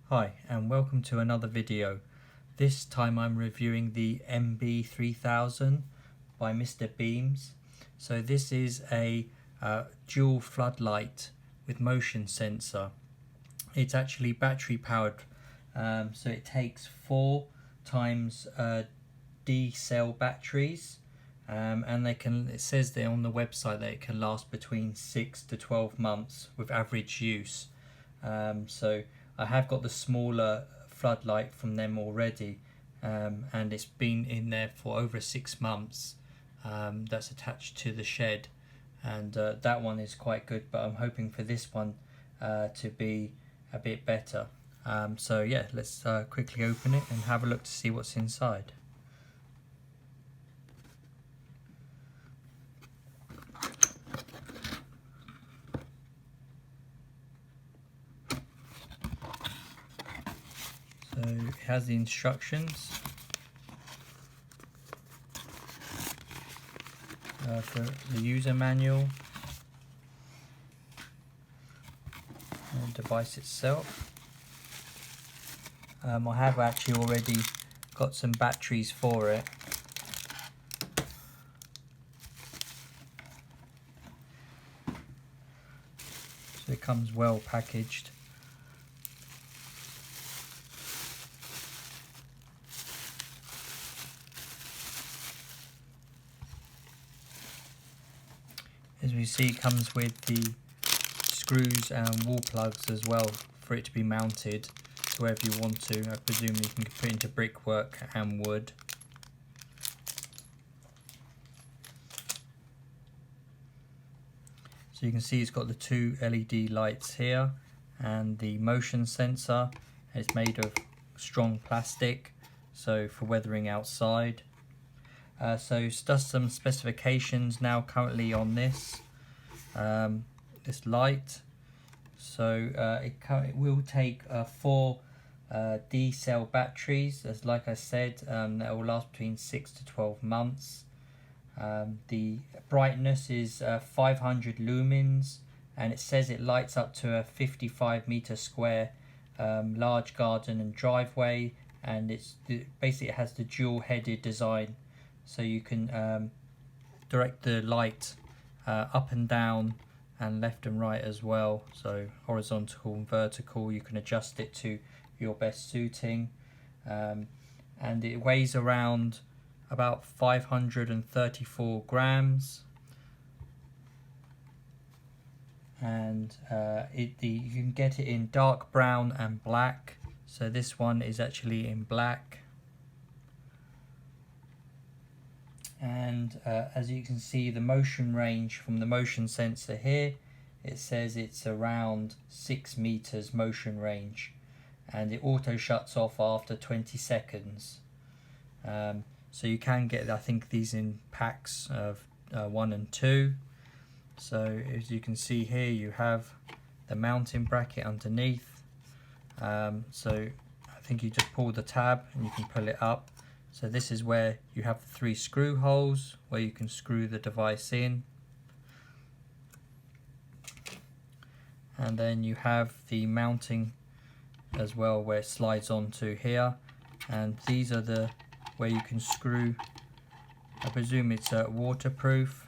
Hi and welcome to another video. This time I'm reviewing the MB3000 by Mr. Beams. So this is a dual floodlight with motion sensor. It's actually battery powered, so it takes 4 times D cell batteries, and it says there on the website that it can last between 6 to 12 months with average use. So I have got the smaller floodlight from them already, and it's been in there for over 6 months. That's attached to the shed, and that one is quite good, but I'm hoping for this one to be a bit better. So yeah, let's quickly open it and have a look to see what's inside. So it has the instructions for the user manual, and the device itself. I have actually already got some batteries for it. So it comes well packaged. As we see, it comes with the screws and wall plugs as well for it to be mounted to wherever you want to. I presume you can put it into brickwork and wood. So you can see it's got the 2 LED lights here and the motion sensor. It's made of strong plastic, so for weathering outside. So it's just some specifications now currently on this light. So it will take 4 D cell batteries, as like I said, that will last between 6 to 12 months. The brightness is 500 lumens, and it says it lights up to a 55-meter square large garden and driveway, and basically it has the dual-headed design. So you can direct the light up and down and left and right as well. So horizontal and vertical, you can adjust it to your best suiting. And it weighs around about 534 grams. And you can get it in dark brown and black. So this one is actually in black. And as you can see, the motion range from the motion sensor here, it says it's around 6 meters motion range, and it auto shuts off after 20 seconds. So you can get, I think, these in packs of 1 and 2. So as you can see here, you have the mounting bracket underneath. So I think you just pull the tab and you can pull it up. So this is where you have the 3 screw holes where you can screw the device in. And then you have the mounting as well, where it slides onto here. And these are where you can screw, I presume it's waterproof.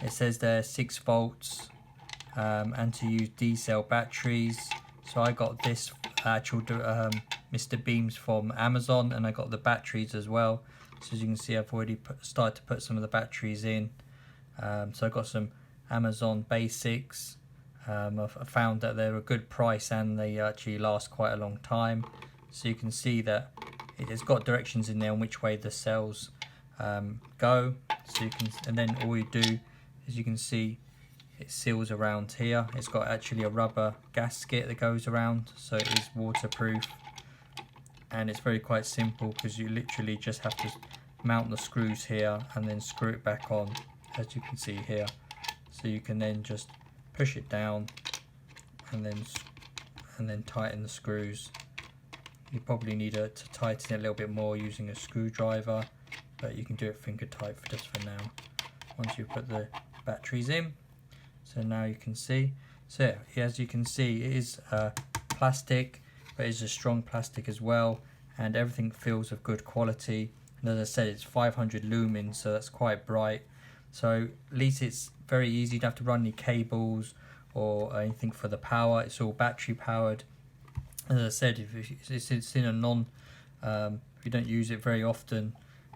It says there 6 volts and to use D cell batteries. So I got this actual Mr. Beams from Amazon, and I got the batteries as well. So as you can see, I've already started to put some of the batteries in. So I got some Amazon basics. I found that they're a good price and they actually last quite a long time. So you can see that it has got directions in there on which way the cells go. So you can, and then all you do, as you can see, it seals around here. It's got actually a rubber gasket that goes around, so it is waterproof. And it's quite simple, because you literally just have to mount the screws here and then screw it back on, as you can see here. So you can then just push it down and then tighten the screws. You probably need to tighten it a little bit more using a screwdriver, but you can do it finger tight just for now, once you put the batteries in. So now you can see. So as you can see, it is plastic, but it's a strong plastic as well, and everything feels of good quality. And as I said, it's 500 lumens, so that's quite bright. So at least it's very easy. You don't have to run any cables or anything for the power. It's all battery powered. As I said, if it's in a if you don't use it very often,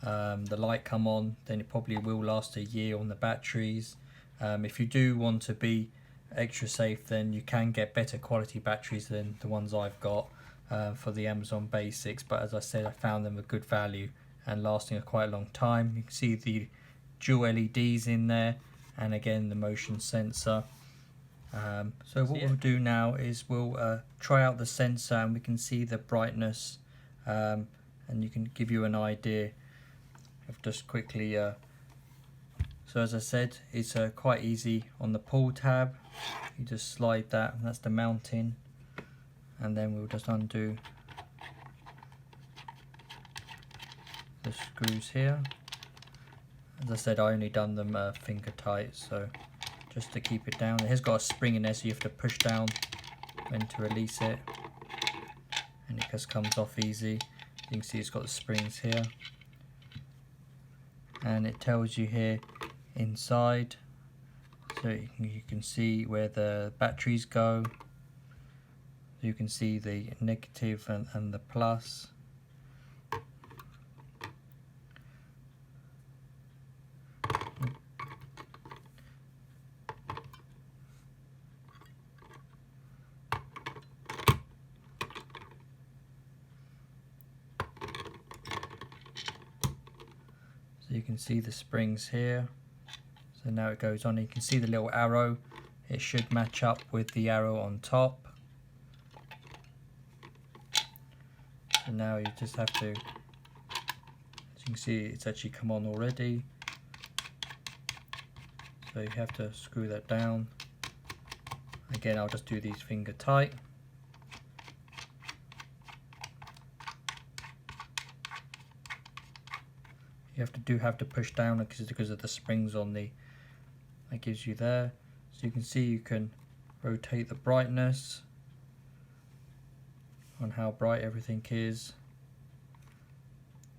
the light come on, then it probably will last a year on the batteries. If you do want to be extra safe, then you can get better quality batteries than the ones I've got for the Amazon Basics, but as I said, I found them a good value and lasting a quite a long time. You can see the dual LEDs in there, and again the motion sensor. So what we'll do now is we'll try out the sensor, and we can see the brightness, and you can give you an idea of just quickly. So as I said, it's quite easy on the pull tab. You just slide that, and that's the mounting, and then we'll just undo the screws here. As I said, I only done them finger tight, so just to keep it down. It has got a spring in there, so you have to push down when to release it, and it just comes off easy. You can see it's got the springs here, and it tells you here inside, so you can see where the batteries go. You can see the negative and the plus. So you can see the springs here. So now it goes on. You can see the little arrow. It should match up with the arrow on top. So now you just have to, as you can see, it's actually come on already. So you have to screw that down. Again, I'll just do these finger tight. You have to push down because of the springs on the, that gives you there. So you can see you can rotate the brightness on how bright everything is,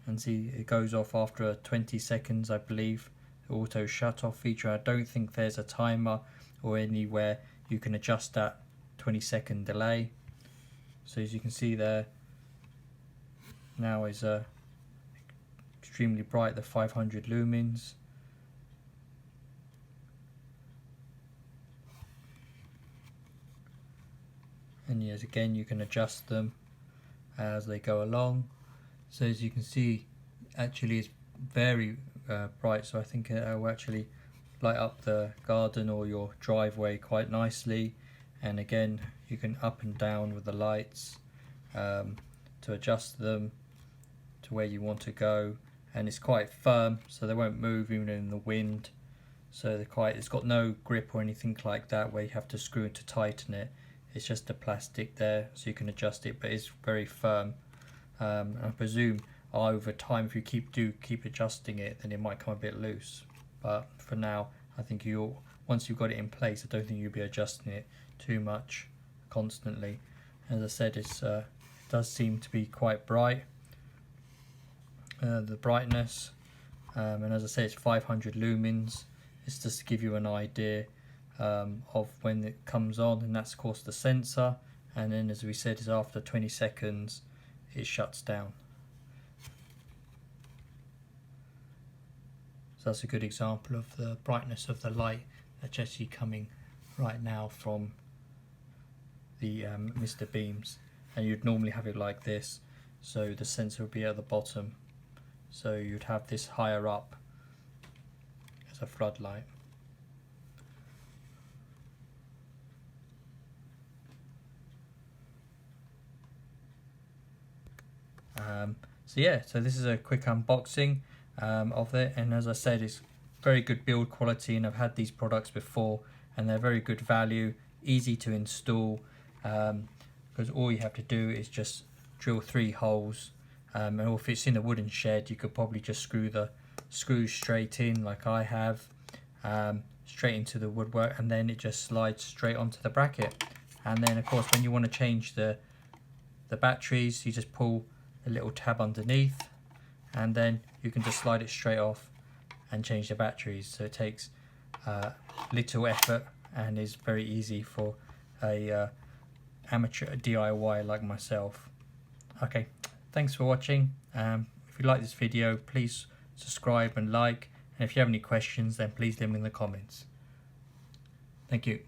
and see it goes off after 20 seconds, I believe. The auto shut off feature. I don't think there's a timer or anywhere you can adjust that 20-second delay. So as you can see there, now is extremely bright, the 500 lumens. And yes, again you can adjust them as they go along. So as you can see, actually it's very bright, so I think it will actually light up the garden or your driveway quite nicely. And again, you can up and down with the lights to adjust them to where you want to go, and it's quite firm, so they won't move even in the wind. So it's got no grip or anything like that where you have to screw it to tighten it. It's just the plastic there, so you can adjust it, but it's very firm. I presume over time, if you keep adjusting it, then it might come a bit loose. But for now, I think once you've got it in place, I don't think you'll be adjusting it too much constantly. As I said, it does seem to be quite bright, the brightness, and as I say, it's 500 lumens. It's just to give you an idea of when it comes on, and that's of course the sensor, and then as we said, is after 20 seconds it shuts down. So that's a good example of the brightness of the light that's actually coming right now from the Mr. Beams. And you'd normally have it like this, so the sensor would be at the bottom, so you'd have this higher up as a floodlight. So yeah, so this is a quick unboxing of it, and as I said, it's very good build quality, and I've had these products before and they're very good value, easy to install, because all you have to do is just drill 3 holes, and if it's in a wooden shed, you could probably just screw the screws straight in like I have, straight into the woodwork, and then it just slides straight onto the bracket. And then of course when you want to change the batteries, you just pull the little tab underneath, and then you can just slide it straight off and change the batteries. So it takes little effort and is very easy for a amateur DIY like myself. Okay, thanks for watching. If you like this video, please subscribe and like, and if you have any questions then please leave them in the comments. Thank you.